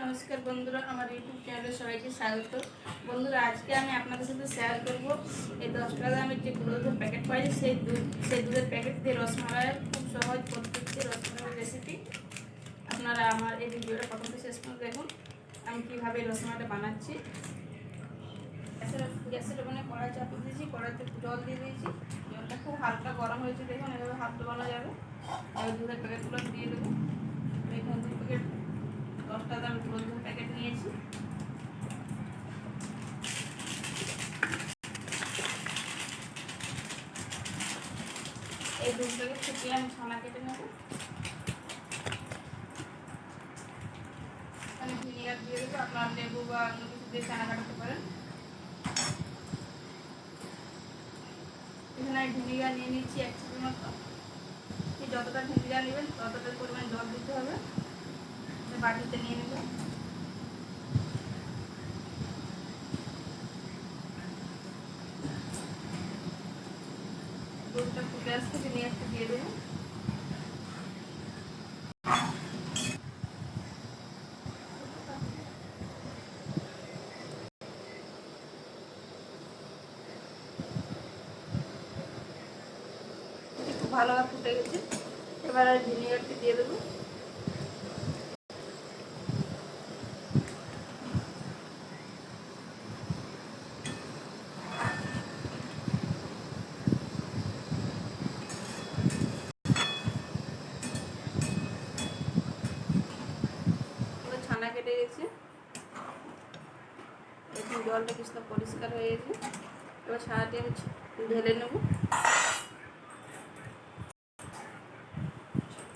নমস্কার বন্ধুরা, আমার ইউটিউব চ্যানেলে সবাইকে স্বাগত। বন্ধুরা, আজকে আমি আপনাদের সাথে শেয়ার করব এই 10 টাকা দামের যে গুঁড়ো দুধের প্যাকেট পাওয়া যায় সেই দুধের প্যাকেট দিয়ে রসমালাইয়ের খুব সহজ পদ্ধতিতে রসমালাইয়ের রেসিপি। আপনারা আমার এই ভিডিওটা প্রথম থেকে শেষ পর্যন্ত দেখুন আমি কীভাবে রসমালাইটা বানাচ্ছি। গ্যাসের ওখানে কড়াই চাপিয়ে দিয়েছি, কড়াইতে জল দিয়ে দিয়েছি। জলটা খুব হালকা গরম হয়েছে, দেখুন এভাবে হাত ডোবানো যাবে। এবার দুধের প্যাকেটগুলো দিয়ে দেবো। এখানে 2 প্যাকেট 10 টাকা দামের গুঁড়ো দুধের প্যাকেট নিয়েছি। এই দুধটাকে ফুটিয়ে আমি ছানা কেটে নেব। এখানে ভিনিগার দিয়ে দেবো, আপনার লেবু বা অন্য কিছু দিয়ে ছানা কাটাতে পারেন। এখানে আমি ভিনিগার নিয়ে নিচ্ছি 1 চিমটি মতো। যতটা ভিনিগার নেবেন ততটা পরিমাণ জল দিতে হবে। বাটিতে নিয়ে নেব। দুধটা ফুটে আসতে ভিনিগারটা দিয়ে দেবো। খুব ভালোভাবে ফুটে গেছে। এবার আর ভিনিগারটি দিয়ে দেবো। ছানা কেটে গেছে, এখন জলটা কিছুটা পরিষ্কার হয়ে গেছে। এবার ছানাটি আমি ঢেলে নেব।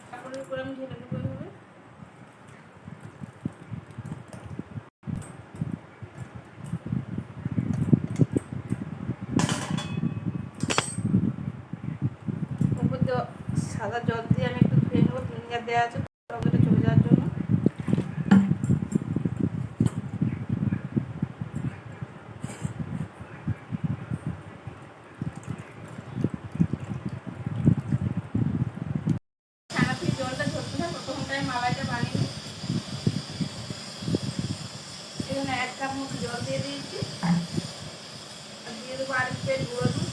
কাপড়ের উপরে আমি ঢেলে নেবো এইভাবে। উপর দিয়ে সাদা জল দিয়ে আমি একটু ধুয়ে নেবো, ভিনিগার দেওয়া আছে টকটা চলে যাওয়ার জন্য। ছানা থেকে জলটা ঝরতে থাকবে, ততক্ষণটায় মালাইটা বানিয়ে নিই। এখানে 1 কাপ মতো জল দিয়ে দিয়েছি, আর দিয়ে দেবো আরেক প্লেট গুঁড়ো দুধ।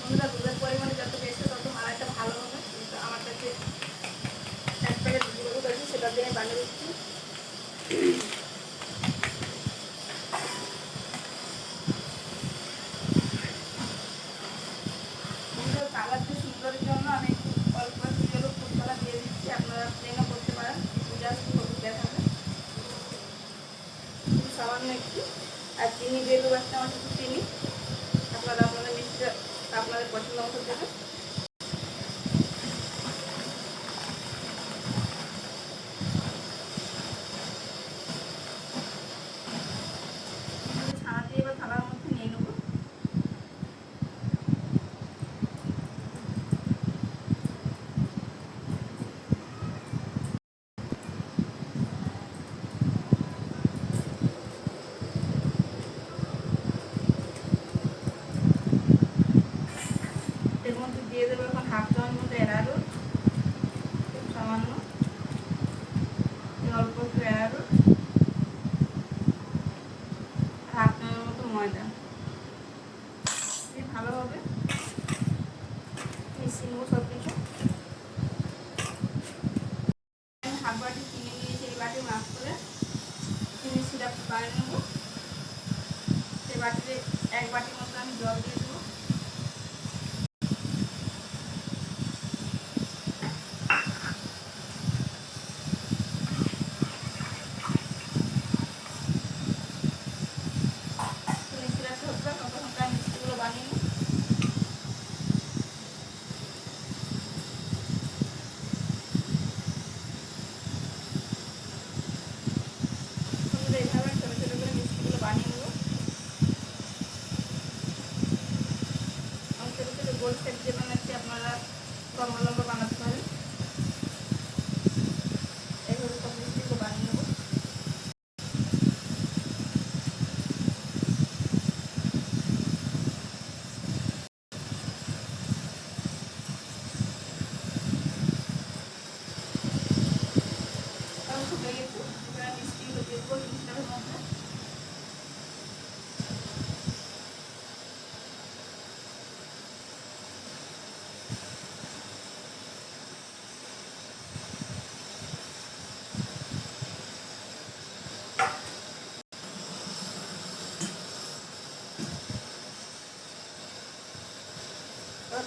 বন্ধুরা, দুধের পরিমাণে যত বেশি তত মালাইটা ভালো হবে। কিন্তু আমার কাছে 1 প্যাকেট গুঁড়ো দুধ আছে, সেটা দিয়ে বানিয়ে দিচ্ছি। কালারটা সুন্দরের জন্য আমি একটু অল্প একটু ফুড কালার দিয়ে দিচ্ছি। আপনারা প্লেনও করতে পারেন, জাস্ট হলুদ দেখাবে সামান্য একটু। আর চিনি দিয়ে দেবো 1 চামচ একটু চিনি। আপনারা আপনাদের মিষ্টিটা আপনাদের পছন্দ মতো দেবেন। ছানাটি এবার থালার মধ্যে নিয়ে নেব। এর মধ্যে দিয়ে দেবো এখন 1/2 চামচ মতো অ্যারারুট, খুব সামান্য অল্প একটু অ্যারারুট, 1/2 চামচ মতো ময়দা দিয়ে ভালোভাবে মিশিয়ে নেবো সব কিছু। আমি 1/2 বাটি চিনি নিয়েছি, এই বাটি মাপ করে চিনি সিরাপ বানিয়ে নেবো। সেই বাটিতে 1 বাটি মতো আমি জল দিয়ে দেবো। এইভাবে ছোটো ছোটো করে মিষ্টিগুলো বানিয়ে নেবো।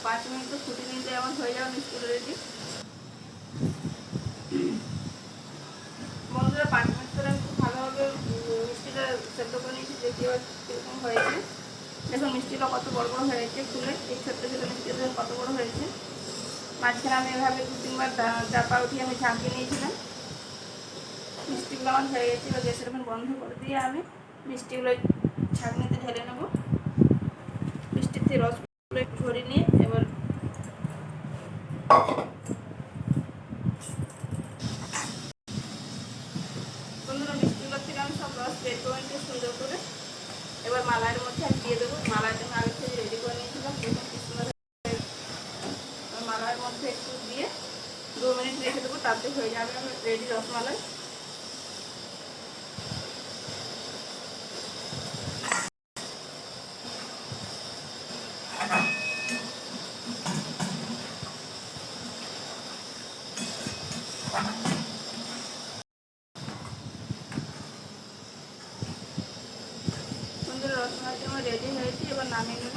5 মিনিট তো ফুটে নিতে আমার হয়ে যাবে মিষ্টিগুলো রেডি। বন্ধুরা 5 মিনিট ধরে আমি খুব ভালোভাবে মিষ্টিটা সেদ্ধ করে নিয়েছি, দেখি এবার কীরকম হয়েছে। দেখুন মিষ্টিটা কত বড় বড় হয়েছে ফুলে, এই ছোট্ট ছোটো মিষ্টিটা কত বড় হয়েছে। মাঝখানে আমি এভাবে 2-3 বার চাপা উঠিয়ে আমি ঝাঁকিয়ে নিয়েছিলাম। মিষ্টিগুলো আমার হয়ে গেছে। এবার গ্যাসের ওভেন বন্ধ করে দিয়ে আমি মিষ্টিগুলো ছাঁকনিতে ঢেলে নেব। মিষ্টির থেকে রসগুলো একটু ঝরিয়ে নিয়ে এবার বন্ধুরা মিষ্টিগুলোর থেকে আমি সব রস বের করে নিতে সুন্দর করে এবার মালাইয়ের মধ্যে আমি দিয়ে দেবো। মালাইটা আমি আগে থেকে রেডি করে নিয়েছিলাম, দেখুন কি সুন্দর। মালাইয়ের মধ্যে একটু দিয়ে 2 মিনিট রেখে দেবো, তাতে হয়ে যাবে আমার রেডি রসমালাই। বন্ধুরা রসমালাইটা আমার রেডি হয়েছে, এবার নামিয়ে নেব।